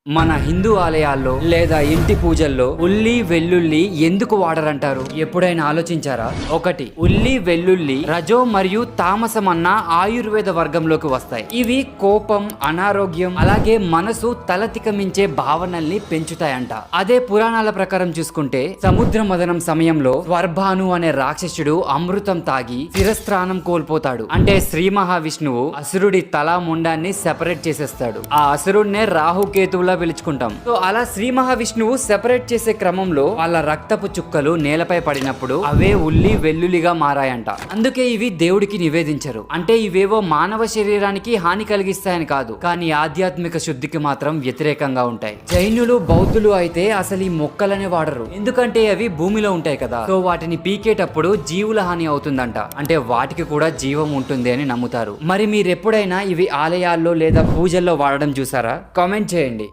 మన హిందూ ఆలయాల్లో లేదా ఇంటి పూజల్లో ఉల్లి వెల్లుల్లి ఎందుకు వాడరంటారు? ఎప్పుడైనా ఆలోచించారా? ఒకటి, ఉల్లి వెల్లుల్లి రజో మరియు తామసం అన్న ఆయుర్వేద వర్గంలోకి వస్తాయి. ఇవి కోపం, అనారోగ్యం, అలాగే మనసు తలతికమించే భావనల్ని పెంచుతాయంట. అదే పురాణాల ప్రకారం చూసుకుంటే సముద్ర మదనం సమయంలో స్వర్భాను అనే రాక్షసుడు అమృతం తాగి శిరస్త్రాణం కోల్పోతాడు. అంటే శ్రీ మహావిష్ణువు అసురుడి తల ముండాన్ని సెపరేట్ చేసేస్తాడు. ఆ అసురుడినే రాహుకేతువుల పిలుచుకుంటాం. సో అలా శ్రీ మహావిష్ణువు సెపరేట్ చేసే క్రమంలో వాళ్ళ రక్తపు చుక్కలు నేలపై పడినప్పుడు అవే ఉల్లి వెల్లుల్లిగా మారాయంట. అందుకే ఇవి దేవుడికి నివేదించరు. అంటే ఇవేవో మానవ శరీరానికి హాని కలిగిస్తాయని కాదు, కానీ ఆధ్యాత్మిక శుద్ధికి మాత్రం వ్యతిరేకంగా ఉంటాయి. జైనులు, బౌద్ధులు అయితే అసలు ఈ మొక్కలనే వాడరు. ఎందుకంటే అవి భూమిలో ఉంటాయి కదా. సో వాటిని పీకేటప్పుడు జీవుల హాని అవుతుందంట. అంటే వాటికి కూడా జీవం ఉంటుంది అని నమ్ముతారు. మరి మీరు ఎప్పుడైనా ఇవి ఆలయాల్లో లేదా పూజల్లో వాడడం చూసారా? కామెంట్ చేయండి.